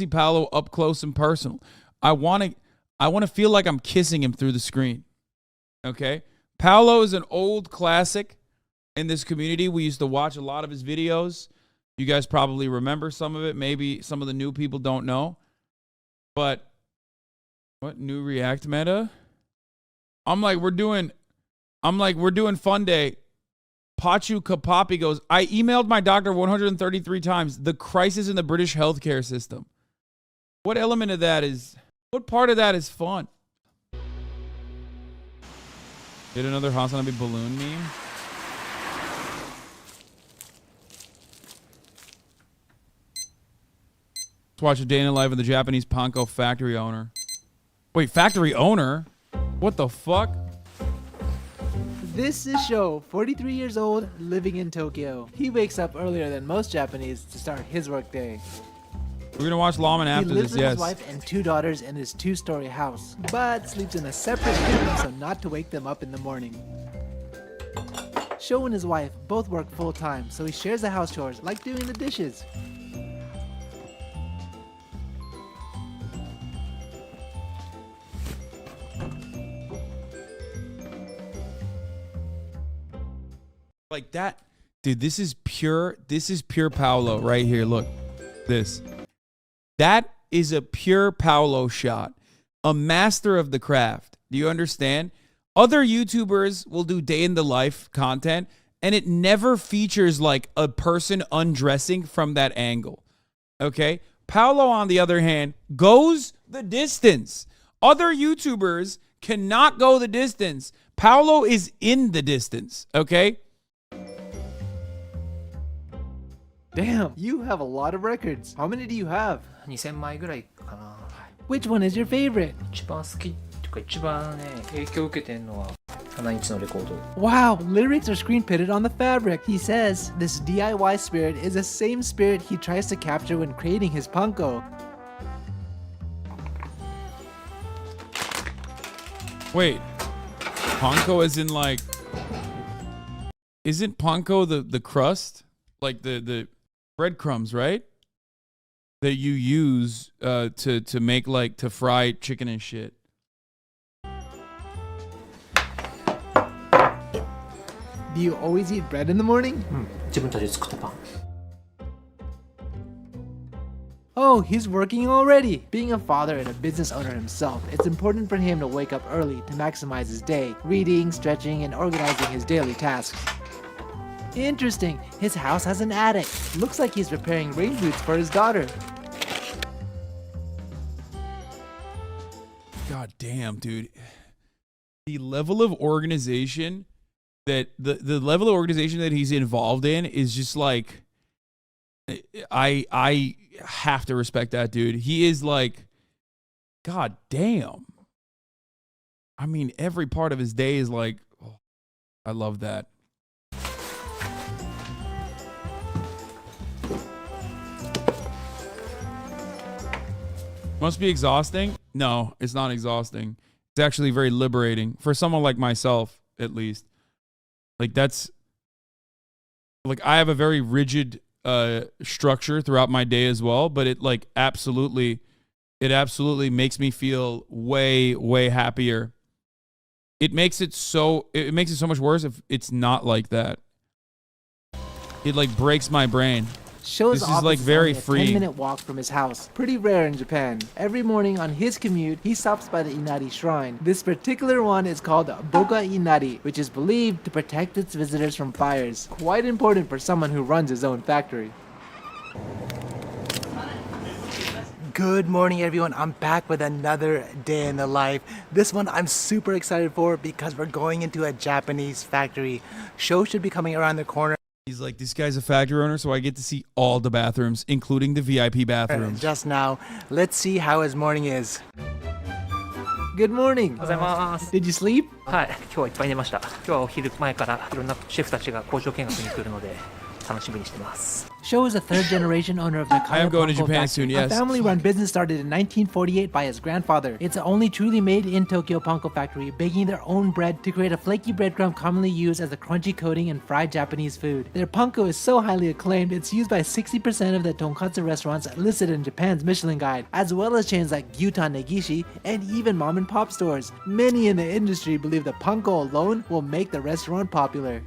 see Paolo up close and personal. I want to feel like I'm kissing him through the screen. Okay? Paolo is an old classic in this community. We used to watch a lot of his videos. You guys probably remember some of it. Maybe some of the new people don't know. But what new React meta? I'm like, we're doing fun day. Pachu Kapapi goes, I emailed my doctor 133 times. The crisis in the British healthcare system. What element of that is, what part of that is fun? Get another Hasanabi balloon meme. Let's watch a day in the life of the Japanese Panko factory owner. Wait, factory owner? What the fuck? This is Sho, 43 years old, living in Tokyo. He wakes up earlier than most Japanese to start his workday. We're gonna watch Lawman after he lives this, with yes. his wife and 2 daughters in his 2-story house, but sleeps in a separate room so not to wake them up in the morning. Sho and his wife both work full-time, so he shares the house chores, like doing the dishes. Like that, dude, this is pure Paolo right here. Look, this. That is a pure Paolo shot. A master of the craft. Do you understand? Other YouTubers will do day in the life content, and it never features like a person undressing from that angle. Okay? Paolo, on the other hand, goes the distance. Other YouTubers cannot go the distance. Paolo is in the distance. Okay? Damn, you have a lot of records. How many do you have? 2000枚ぐらいかな。 Which one is your favorite? 一番好きっていうか一番ね影響を受けてるのは7インチのレコード。 Wow, lyrics are screen printed on the fabric. He says this DIY spirit is the same spirit he tries to capture when creating his Panko. Wait, Panko is in like, isn't Panko the crust? Like the breadcrumbs, right? That you use to make like to fry chicken and shit. Do you always eat bread in the morning? 自分たちで作ったパン。 Oh, he's working already. Being a father and a business owner himself, it's important for him to wake up early to maximize his day, reading, stretching, and organizing his daily tasks. Interesting, his house has an attic. Looks like he's preparing rain boots for his daughter. God damn, dude. The level of organization that the level of organization that he's involved in is just like, I have to respect that dude. He is like, god damn. I mean, every part of his day is like, oh, I love that. Must be exhausting? No, it's not exhausting. It's actually very liberating for someone like myself, at least. Like that's like I have a very rigid structure throughout my day as well, but it like absolutely makes me feel way happier. It makes it so much worse if it's not like that. It like breaks my brain. Sho's This is office like very only a freeing. 10-minute walk from his house. Pretty rare in Japan. Every morning on his commute, he stops by the Inari shrine. This particular one is called Boga Inari, which is believed to protect its visitors from fires. Quite important for someone who runs his own factory. Good morning, everyone. I'm back with another day in the life. This one I'm super excited for because we're going into a Japanese factory. Show should be coming around the corner. He's like, this guy's a factory owner, so I get to see all the bathrooms, including the VIP bathrooms. Just now. Let's see how his morning is. Good morning. おはようございます。 Did you sleep? はい、今日はいっぱい寝ました。今日はお昼前からいろんなシェフたちが工場見学に来るので、楽しみにしてます。 Sho is a third-generation owner of the I am going to Panko Japan factory, soon, yes. a family-run business started in 1948 by his grandfather. It's the only truly made-in-Tokyo Panko factory, baking their own bread to create a flaky breadcrumb commonly used as a crunchy coating in fried Japanese food. Their Panko is so highly acclaimed, it's used by 60% of the tonkatsu restaurants listed in Japan's Michelin Guide, as well as chains like Gyutan Negishi and even mom-and-pop stores. Many in the industry believe the Panko alone will make the restaurant popular.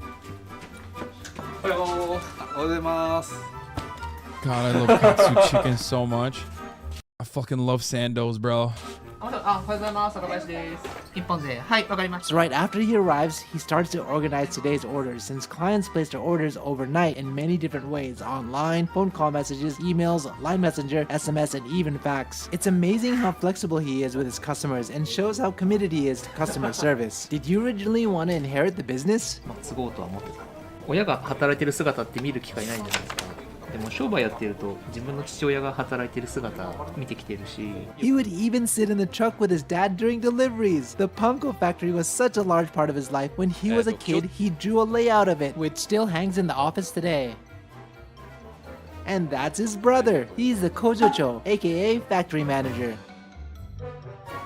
God, I love katsu chicken so much. I fucking love Sandos, bro. So right after he arrives, he starts to organize today's orders since clients place their orders overnight in many different ways: online, phone call messages, emails, line messenger, SMS, and even fax. It's amazing how flexible he is with his customers and shows how committed he is to customer service. Did you originally want to inherit the business? 継ごうとは思ってた。親が働いてる姿って見る機会ないじゃないですか。でも商売やってると自分の父親が働いてる姿見てきてるし。 He would even sit in the truck with his dad during deliveries. The Panko factory was such a large part of his life. When he was a kid, he drew a layout of it, which still hangs in the office today. And that's his brother. He's the Kojocho, aka factory manager.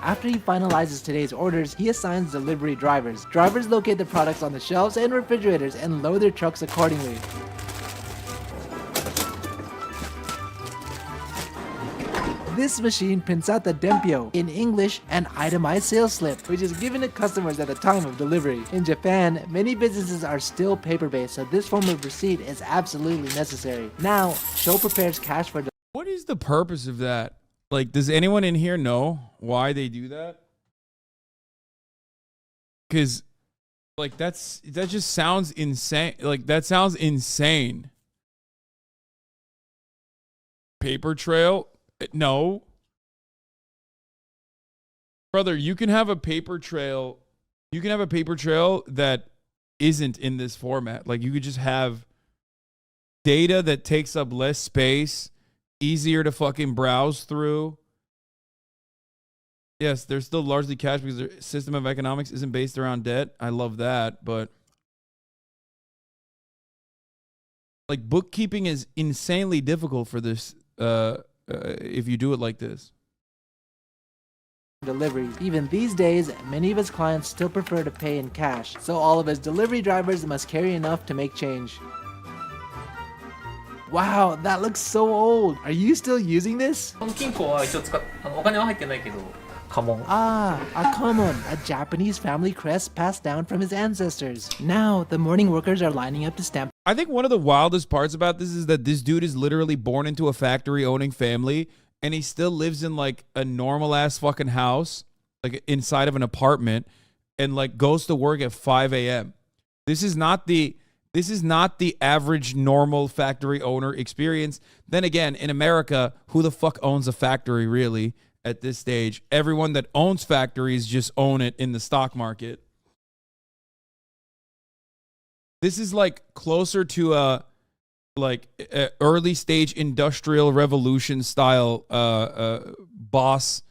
After he finalizes today's orders, he assigns delivery drivers. Drivers locate the products on the shelves and refrigerators and load their trucks accordingly. This machine prints out the dempyo, in English, an itemized sales slip, which is given to customers at the time of delivery. In Japan, many businesses are still paper-based, so this form of receipt is absolutely necessary. Now, Sho prepares cash for What is the purpose of that? Like, does anyone in here know why they do that? Because, like, that just sounds insane. Like, that sounds insane. Paper trail? No. Brother, you can have a paper trail. You can have a paper trail that isn't in this format. Like, you could just have data that takes up less space, easier to fucking browse through. Yes, they're still largely cash because their system of economics isn't based around debt. I love that, but like bookkeeping is insanely difficult for this if you do it like this. deliveries. Even these days, many of his clients still prefer to pay in cash, so all of his delivery drivers must carry enough to make change. Wow, that looks so old. Are you still using this? 金庫は一応お金は入ってないけど、家紋。 Ah, a kamon, a Japanese family crest passed down from his ancestors. Now, the morning workers are lining up to stamp. I think one of the wildest parts about this is that this dude is literally born into a factory owning family and he still lives in like a normal ass fucking house, like inside of an apartment, and like goes to work at 5 a.m. This is not the average normal factory owner experience. Then again, in America, who the fuck owns a factory really at this stage? Everyone that owns factories just own it in the stock market. This is like closer to a early stage industrial revolution style boss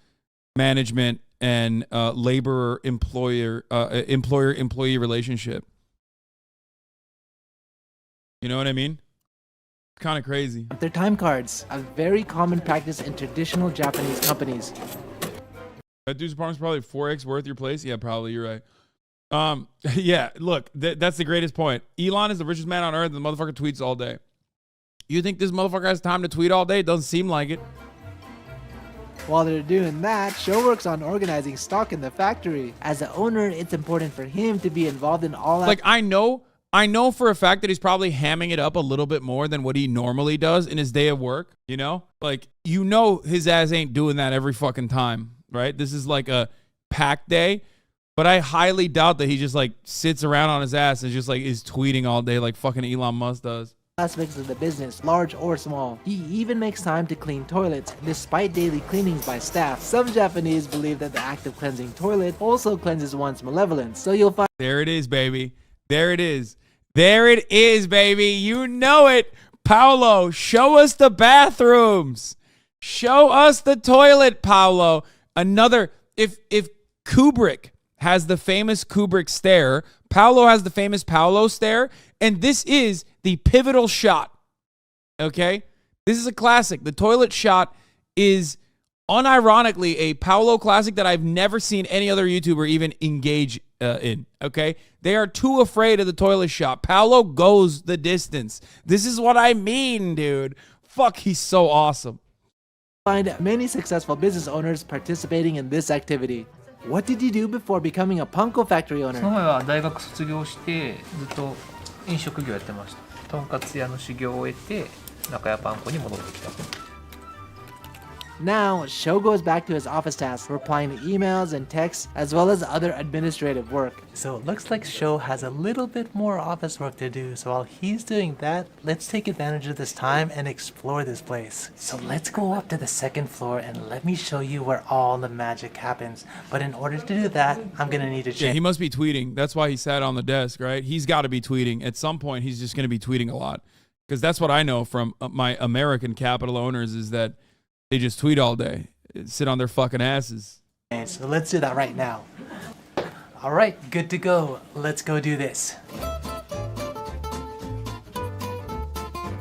management and labor employer employee relationship. You know what I mean? Kind of crazy. Their time cards, a very common practice in traditional Japanese companies. That dude's apartment's probably 4x worth your place. Yeah, probably. You're right. Yeah, look, that's the greatest point. Elon is the richest man on earth, and the motherfucker tweets all day. You think this motherfucker has time to tweet all day? It doesn't seem like it. While they're doing that, Sho works on organizing stock in the factory. As the owner, it's important for him to be involved in all Like, I know for a fact that he's probably hamming it up a little bit more than what he normally does in his day of work, you know? Like, you know his ass ain't doing that every fucking time, right? This is like a packed day, but I highly doubt that he just like sits around on his ass and just like is tweeting all day like fucking Elon Musk does. aspects of the business, large or small. He even makes time to clean toilets, despite daily cleanings by staff. Some Japanese believe that the act of cleansing toilet also cleanses one's malevolence, so you'll find There it is, baby. There it is. There it is, baby. You know it. Paolo, show us the bathrooms. Show us the toilet, Paolo. Another, if Kubrick has the famous Kubrick stare, Paolo has the famous Paolo stare, and this is the pivotal shot. Okay? This is a classic. The toilet shot is unironically a Paolo classic that I've never seen any other YouTuber even engage in. Okay? They are too afraid of the toilet shot. Paolo goes the distance. This is what I mean, dude. Fuck, he's so awesome. Find many successful business owners participating in this activity. What did you do before becoming a Panko factory その owner? 前は大学卒業してずっと飲食業やってました。とんかつ屋の修行を終えて中屋パン粉に戻ってきた。 Now, Sho goes back to his office tasks, replying to emails and texts, as well as other administrative work. So it looks like Sho has a little bit more office work to do. So while he's doing that, let's take advantage of this time and explore this place. So let's go up to the second floor and let me show you where all the magic happens. But in order to do that, I'm gonna need to Yeah, change. he must be tweeting. That's why he sat on the desk, right? He's got to be tweeting. At some point, he's just going to be tweeting a lot. Because that's what I know from my American capital owners is that they just tweet all day, sit on their fucking asses. So let's do that right now. All right, good to go. Let's go do this.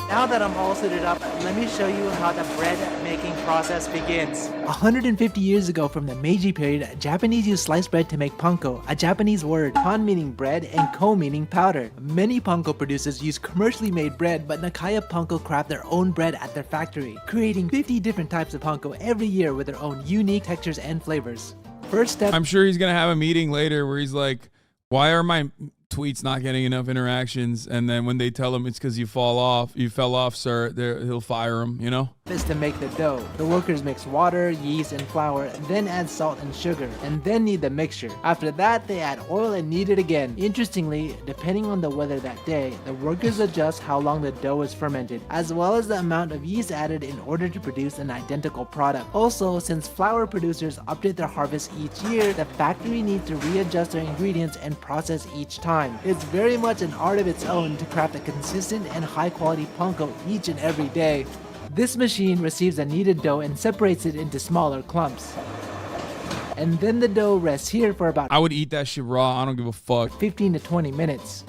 Now that I'm all suited up, let me show you how the bread making process begins. 150 years ago from the Meiji period, Japanese used sliced bread to make panko, a Japanese word, pan meaning bread and ko meaning powder. Many panko producers use commercially made bread, but Nakaya Panko craft their own bread at their factory, creating 50 different types of panko every year with their own unique textures and flavors. First step, I'm sure he's going to have a meeting later where he's like, why are my tweets not getting enough interactions? And then when they tell him it's because you fell off, sir, he'll fire him, you know? is to make the dough. The workers mix water, yeast, and flour, then add salt and sugar, and then knead the mixture. After that, they add oil and knead it again. Interestingly, depending on the weather that day, the workers adjust how long the dough is fermented, as well as the amount of yeast added in order to produce an identical product. Also, since flour producers update their harvest each year, the factory needs to readjust their ingredients and process each time. It's very much an art of its own to craft a consistent and high quality panko each and every day. This machine receives a kneaded dough and separates it into smaller clumps. And then the dough rests here for about I would eat that shit raw. I don't give a fuck. 15 to 20 minutes.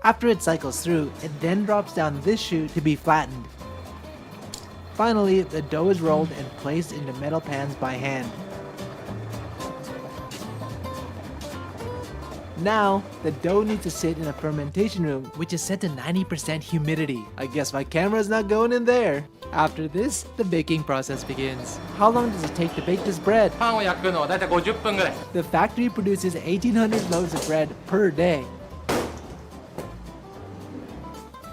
After it cycles through, it then drops down this chute to be flattened. Finally, the dough is rolled and placed into metal pans by hand. Now, the dough needs to sit in a fermentation room, which is set to 90% humidity. I guess my camera's not going in there. After this, the baking process begins. How long does it take to bake this bread? パンを焼くのはだいたい50分ぐらい。 The factory produces 1,800 loaves of bread per day.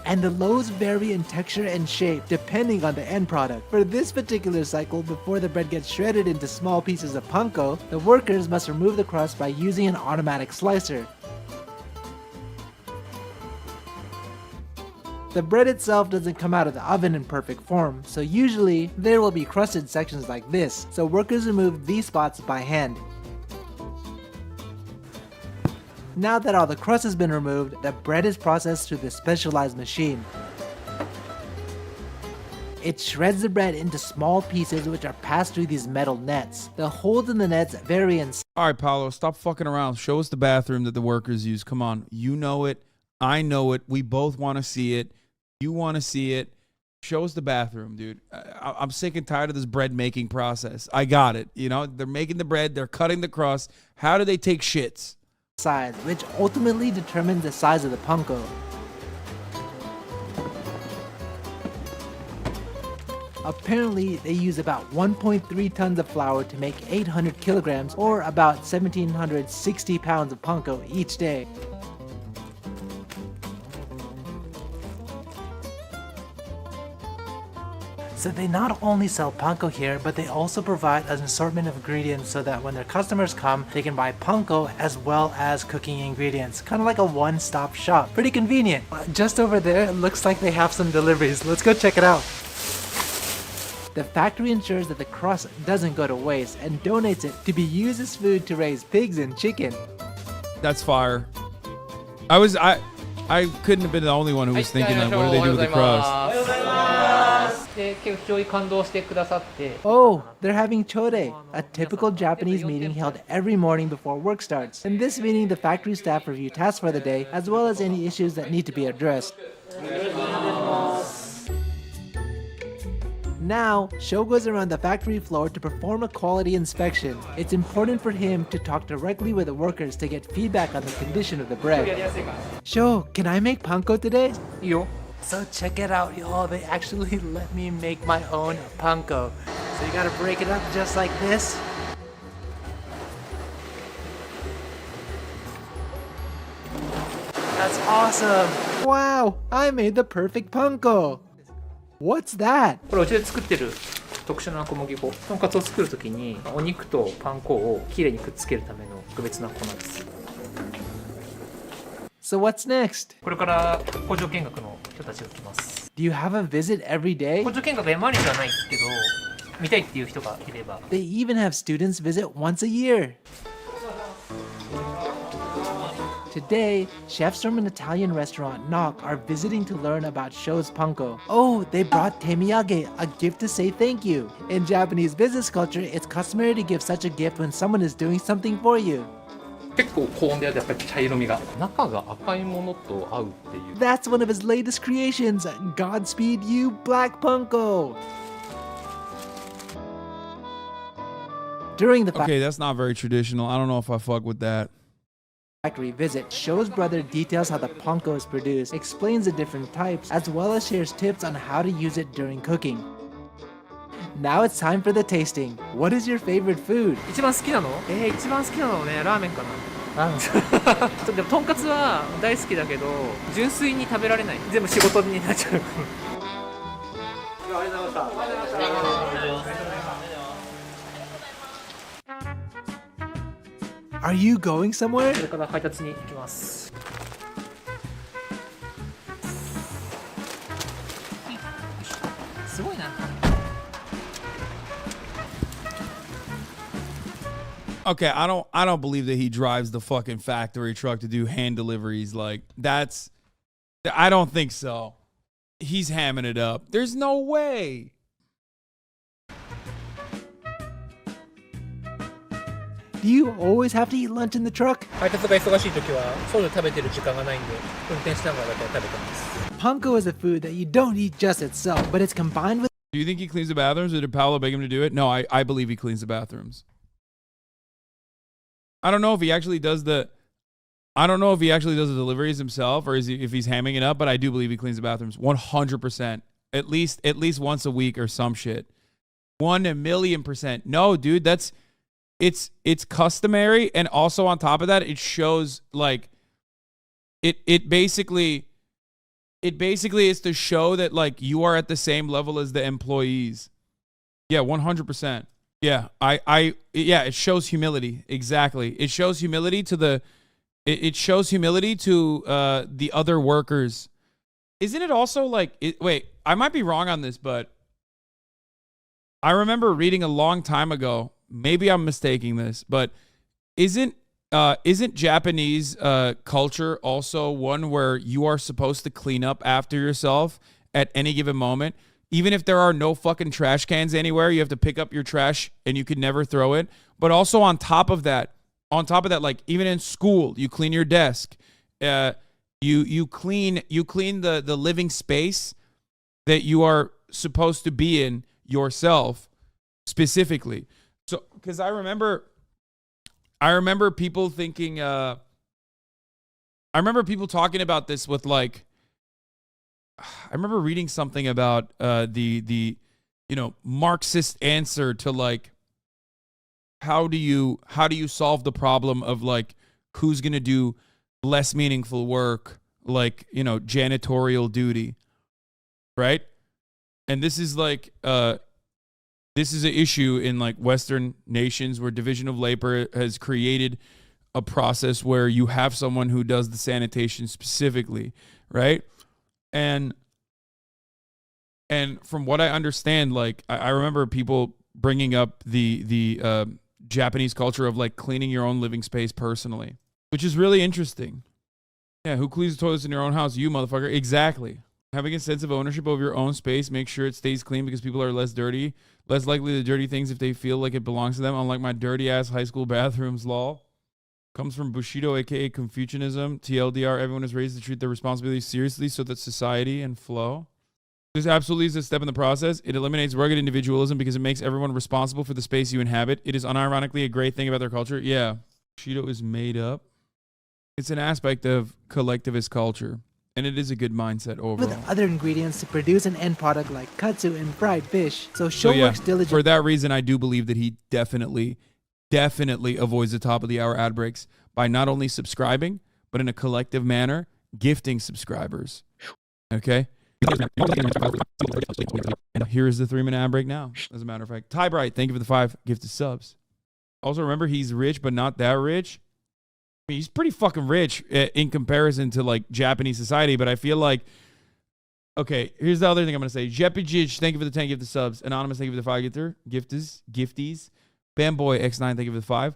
And the loaves vary in texture and shape depending on the end product. For this particular cycle, before the bread gets shredded into small pieces of panko, the workers must remove the crust by using an automatic slicer. The bread itself doesn't come out of the oven in perfect form, so usually there will be crusted sections like this, so workers remove these spots by hand. Now that all the crust has been removed, the bread is processed through the specialized machine. It shreds the bread into small pieces which are passed through these metal nets. The holes in the nets vary in size. All right, Paolo, stop fucking around. Show us the bathroom that the workers use. Come on. You know it. I know it. We both want to see it. You want to see it. Show us the bathroom, dude. I'm sick and tired of this bread making process. I got it. You know, they're making the bread. They're cutting the crust. How do they take shits? Which ultimately determines the size of the panko. Apparently, they use about 1.3 tons of flour to make 800 kilograms or about 1,760 pounds of panko each day. So they not only sell panko here, but they also provide an assortment of ingredients so that when their customers come, they can buy panko as well as cooking ingredients. Kind of like a one-stop shop. Pretty convenient. Just over there, it looks like they have some deliveries. Let's go check it out. The factory ensures that the crust doesn't go to waste and donates it to be used as food to raise pigs and chicken. That's fire. I couldn't have been the only one who was thinking, like, what do they do with the crust? で結構非常に感動してくださって。 Oh, they're having chode, a typical Japanese meeting held every morning before work starts. In this meeting, the factory staff review tasks for the day, as well as any issues that need to be addressed. Now, Sho goes around the factory floor to perform a quality inspection. It's important for him to talk directly with the workers to get feedback on the condition of the bread. Sho, can I make panko today? いいよ。 So check it out, y'all. They actually let me make my own panko. So you gotta break it up just like this. That's awesome. Wow, I made the perfect panko. What's that? これうちで作ってる特殊な小麦粉。とんかつを作るときにお肉とパン粉をきれいにくっつけるための特別な粉です。 So what's next? これから工場見学の人たちが来ます。 Do you have a visit every day? 工場見学毎日はないけど、見たいっていう人がいれば。 They even have students visit once a year. Today, chefs from an Italian restaurant, Knock, are visiting to learn about Sho's panko. Oh, they brought temiyage, a gift to say thank you. In Japanese business culture, it's customary to give such a gift when someone is doing something for you. 結構高温でやるとやっぱり茶色みが。中が赤いものと合うっていう。 That's one of his latest creations. Godspeed you, Black Panko. During the Okay, that's not very traditional. I don't know if I fuck with that. factory visit, Sho's brother details how the panko is produced, explains the different types, as well as shares tips on how to use it during cooking. Now it's time for the tasting. What is your favorite food? 一番好きなの？一番好きなのね、ラーメンかな。ラーメン。でもとんかつは大好きだけど、純粋に食べられない。全部仕事になっちゃう。ありがとうございました。 Are you going somewhere? これから配達に行きます。すごいな。 Okay, I don't believe that he drives the fucking factory truck to do hand deliveries. Like I don't think so. He's hamming it up. There's no way. Do you always have to eat lunch in the truck? 配達が忙しい時はそういうの食べてる時間がないんで、運転しながらだけ食べてます。 Panko is a food that you don't eat just itself, but it's combined with. Do you think he cleans the bathrooms, or did Paolo beg him to do it? No, I believe he cleans the bathrooms. I don't know if he actually does the deliveries himself, or if he's hamming it up, but I do believe he cleans the bathrooms 100%. At least once a week or some shit. 1,000,000%. No, dude, it's customary, and also on top of that, it shows like it basically is to show that like you are at the same level as the employees. Yeah, 100%. Yeah, it shows humility. Exactly. It shows humility to the other workers. Isn't it also like wait, I might be wrong on this, but I remember reading a long time ago, maybe I'm mistaking this, but isn't Japanese culture also one where you are supposed to clean up after yourself at any given moment? Even if there are no fucking trash cans anywhere, you have to pick up your trash and you can never throw it. But also on top of that, like even in school, you clean your desk. You clean the living space that you are supposed to be in yourself specifically. So, because I remember people thinking, I remember people talking about this with like, I remember reading something about the Marxist answer to like how do you solve the problem of like who's gonna do less meaningful work, like janitorial duty, right? And this is like this is an issue in like Western nations where division of labor has created a process where you have someone who does the sanitation specifically, right? And from what I understand, like I remember people bringing up the Japanese culture of like cleaning your own living space personally, which is really interesting. Yeah, who cleans the toilets in your own house? You motherfucker. Exactly. Having a sense of ownership over your own space, make sure it stays clean because people are less likely to dirty things if they feel like it belongs to them. Unlike my dirty ass high school bathrooms, lol. Comes from Bushido, aka Confucianism. TLDR, everyone is raised to treat their responsibilities seriously so that society and flow. This absolutely is a step in the process. It eliminates rugged individualism because it makes everyone responsible for the space you inhabit. It is unironically a great thing about their culture. Yeah. Bushido is made up. It's an aspect of collectivist culture. And it is a good mindset overall. With other ingredients to produce an end product like katsu and fried fish. So Show works diligently. For that reason, I do believe that he definitely avoids the top of the hour ad breaks by not only subscribing, but in a collective manner, gifting subscribers. Okay? Here is the 3-minute ad break now, as a matter of fact. Ty Bright, thank you for the 5 gifted subs. Also, remember, he's rich, but not that rich. I mean, he's pretty fucking rich in comparison to like Japanese society, but I feel like, okay, here's the other thing I'm going to say. Jepijij, thank you for the 10 gifted subs. Anonymous, thank you for the 5 gifties. Bamboy X9, thank you for the 5.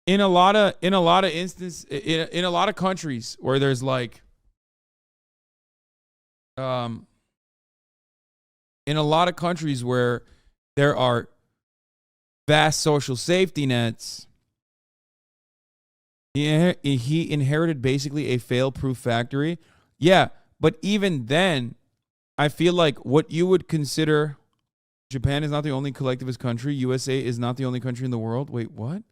In a lot of instances, in a lot of countries where there's like, in a lot of countries where there are vast social safety nets, he inherited basically a fail-proof factory. Yeah, but even then, I feel like what you would consider, Japan is not the only collectivist country. USA is not the only country in the world. Wait, what?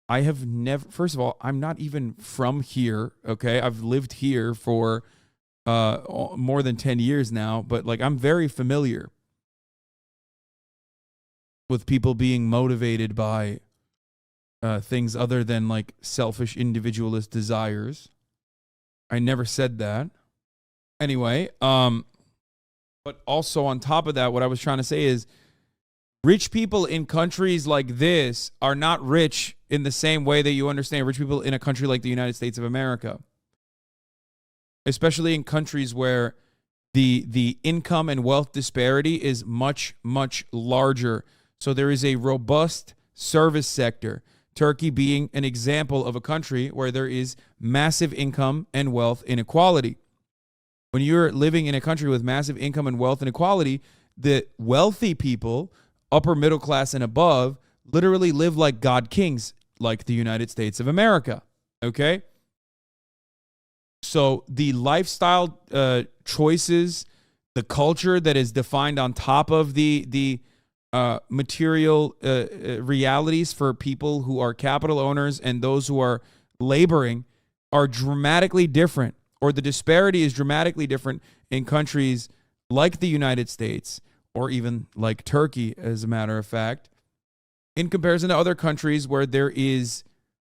I have never, first of all, I'm not even from here, okay? I've lived here for more than 10 years now, but like I'm very familiar with people being motivated by things other than like selfish individualist desires. I never said that. Anyway, but also on top of that, what I was trying to say is rich people in countries like this are not rich in the same way that you understand rich people in a country like the United States of America. Especially in countries where the income and wealth disparity is much, much larger. So there is a robust service sector. Turkey being an example of a country where there is massive income and wealth inequality. When you're living in a country with massive income and wealth inequality, the wealthy people, upper middle class and above, literally live like God kings, like the United States of America. Okay? So the lifestyle choices, the culture that is defined on top of the material realities for people who are capital owners and those who are laboring are dramatically different, or the disparity is dramatically different in countries like the United States or even like Turkey, as a matter of fact, in comparison to other countries where there is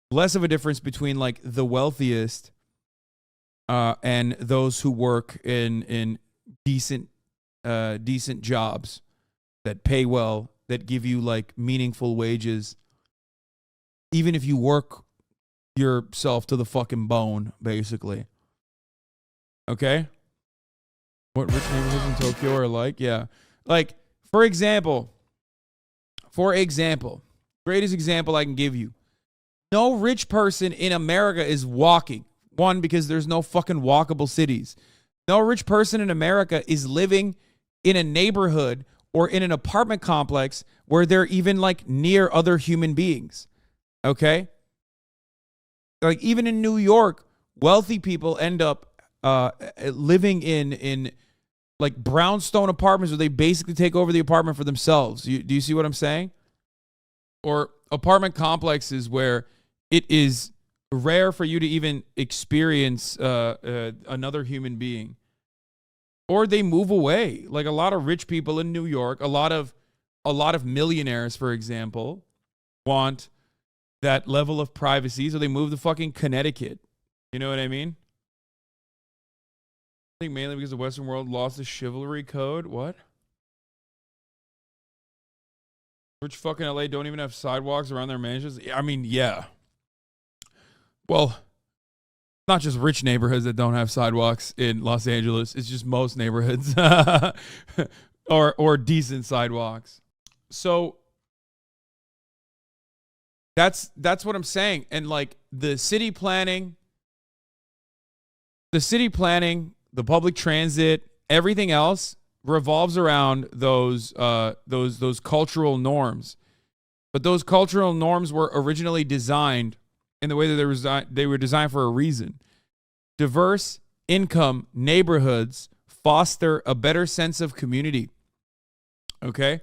less of a difference between like the wealthiest and those who work in decent jobs that pay well, that give you like meaningful wages, even if you work yourself to the fucking bone, basically. Okay? What rich neighborhoods in Tokyo are like? Yeah. Like, for example, greatest example I can give you. No rich person in America is walking. One, because there's no fucking walkable cities. No rich person in America is living in a neighborhood or in an apartment complex where they're even like near other human beings. Okay? Like even in New York, wealthy people end up living in like brownstone apartments where they basically take over the apartment for themselves. Do you see what I'm saying? Or apartment complexes where it is rare for you to even experience another human being. Or they move away. Like a lot of rich people in New York, a lot of millionaires, for example, want that level of privacy, so they move to fucking Connecticut. You know what I mean? I think mainly because the Western world lost the chivalry code. What? Rich fucking LA don't even have sidewalks around their mansions. I mean, yeah. Well, not just rich neighborhoods that don't have sidewalks in Los Angeles. It's just most neighborhoods or decent sidewalks. So that's what I'm saying. And like the city planning the city planning, the public transit, everything else revolves around those cultural norms. But those cultural norms were originally designed in the way that they were designed for a reason. Diverse income neighborhoods foster a better sense of community. Okay?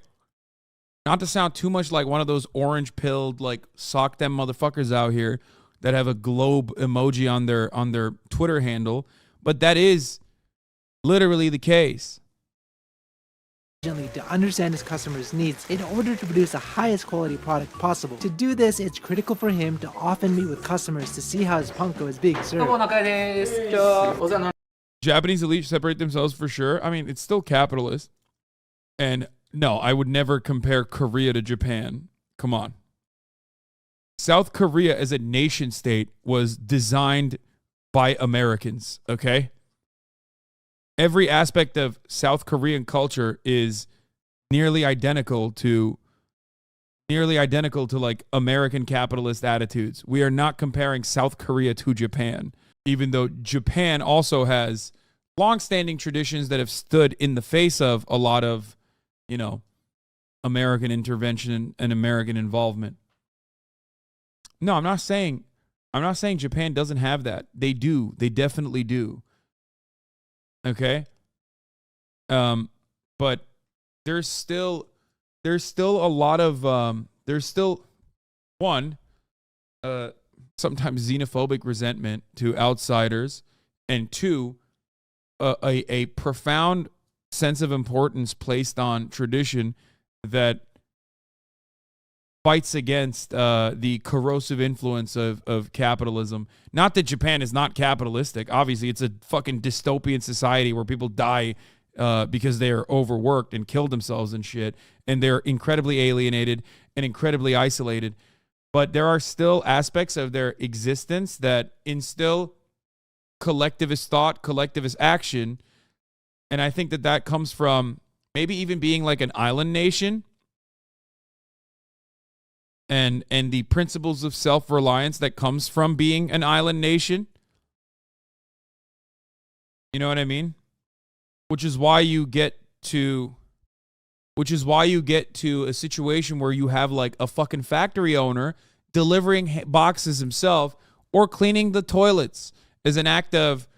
Not to sound too much like one of those orange-pilled, like, sock them motherfuckers out here that have a globe emoji on their Twitter handle, but that is literally the case. To understand his customers' needs in order to produce the highest quality product possible. To do this, it's critical for him to often meet with customers to see how his Panko is being served. Japanese elite separate themselves for sure. I mean, it's still capitalist. And no, I would never compare Korea to Japan. Come on. South Korea as a nation state was designed by Americans, okay? Every aspect of South Korean culture is nearly identical to like American capitalist attitudes. We are not comparing South Korea to Japan, even though Japan also has long-standing traditions that have stood in the face of a lot of, you know, American intervention and American involvement. No, I'm not saying Japan doesn't have that. They do. They definitely do. Okay? But there's still a lot of there's still one sometimes xenophobic resentment to outsiders, and two, a profound sense of importance placed on tradition that fights against the corrosive influence of capitalism. Not that Japan is not capitalistic. Obviously, it's a fucking dystopian society where people die because they are overworked and killed themselves and shit, and they're incredibly alienated and incredibly isolated. But there are still aspects of their existence that instill collectivist thought, collectivist action, and I think that comes from maybe even being like an island nation. And the principles of self-reliance that comes from being an island nation. You know what I mean? Which is why you get to a situation where you have like a fucking factory owner delivering boxes himself or cleaning the toilets as an act of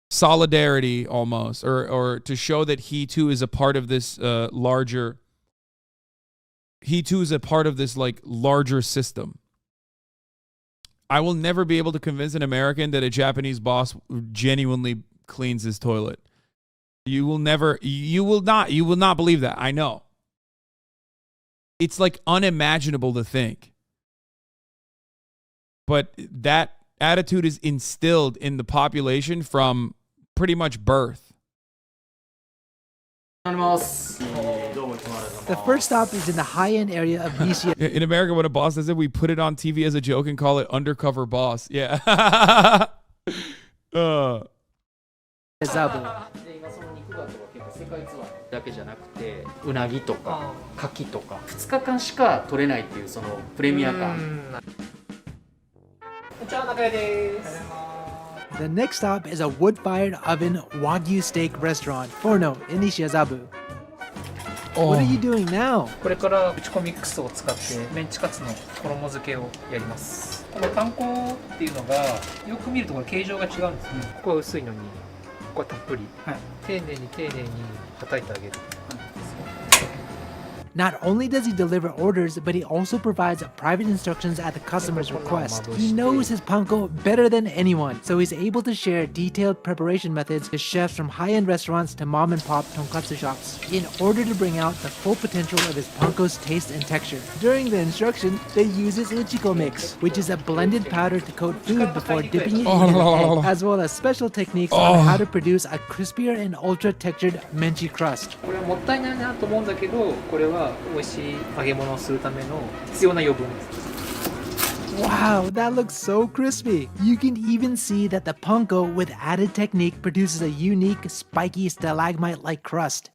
solidarity almost, or to show that he too is a part of this larger like larger system. I will never be able to convince an American that a Japanese boss genuinely cleans his toilet. You will not believe that. I know. It's like unimaginable to think. But that attitude is instilled in the population from pretty much birth. The first stop is in the high-end area of Nishi. In America, when a boss does it, we put it on TV as a joke and call it undercover boss. Yeah. Zabu. だけじゃなくてうなぎとか牡蠣とか2日間しか取れないっていうそのプレミア感。The next stop is a wood-fired oven Wagyu steak restaurant, Forno, in Nishiazabu. What are you doing now? これから打ち込みミックスを使ってメンチカツの衣付けをやります。このパン粉っていうのがよく見るところ形状が違うんですね。ここは薄いのにここはたっぷり、丁寧に叩いてあげる。Not only does he deliver orders, but he also provides private instructions at the customer's request. He knows his Panko better than anyone, so he's able to share detailed preparation methods to chefs from high-end restaurants to mom-and-pop tonkatsu shops in order to bring out the full potential of his Panko's taste and texture. During the instruction, they use his Uchiko mix, which is a blended powder to coat food before dipping it in an egg, as well as special techniques on how to produce a crispier and ultra-textured menchi crust. これはもったいないなと思うんだけど、これは美味しい揚げ物をするための必要な余分です。 Wow, that looks so crispy. You can even see that the Panko with added technique produces a unique, spiky stalagmite-like crust.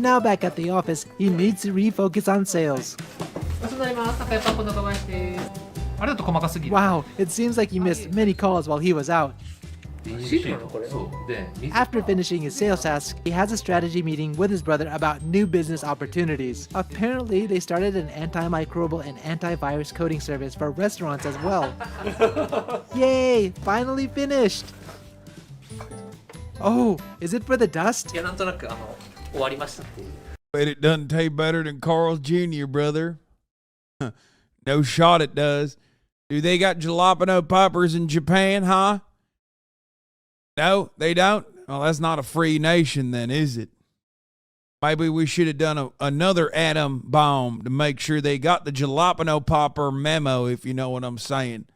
Now back at the office, he needs to refocus on sales. お世話になります。高谷パンコの小林です。あれだと細かすぎる。 Wow, it seems like he missed many calls while he was out. シールなのこれ。 After finishing his sales task, he has a strategy meeting with his brother about new business opportunities. Apparently, they started an antimicrobial and antivirus coding service for restaurants as well. Yay! Finally finished! Oh, is it for the dust? いやなんとなく終わりましたっていう。 But it doesn't taste better than Carl's Jr., brother. No shot it does. Do they got jalapeno poppers in Japan, huh? No, they don't? Well, that's not a free nation then, is it? Maybe we should have done another atom bomb to make sure they got the jalapeno popper memo, if you know what I'm saying.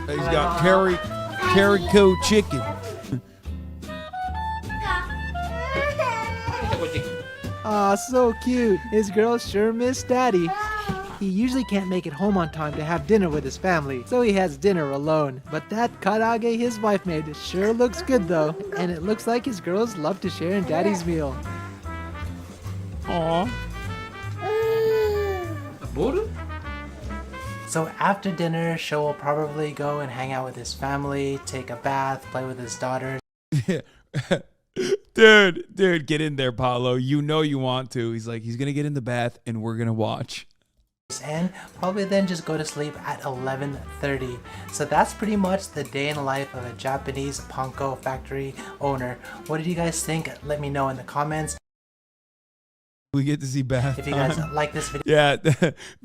He's got carico chicken. Aw, so cute. His girls sure miss Daddy. He usually can't make it home on time to have dinner with his family, so he has dinner alone. But that karage his wife made sure looks good though, and it looks like his girls love to share in Daddy's meal. Aw. ボール？ So after dinner, Sho will probably go and hang out with his family, take a bath, play with his daughters. Dude, get in there, Paolo. You know you want to. He's gonna get in the bath and we're gonna watch. And probably then just go to sleep at 11:30. So that's pretty much the day in the life of a Japanese Panko factory owner. What did you guys think? Let me know in the comments. We get to see bath If you guys time. like this video, Yeah,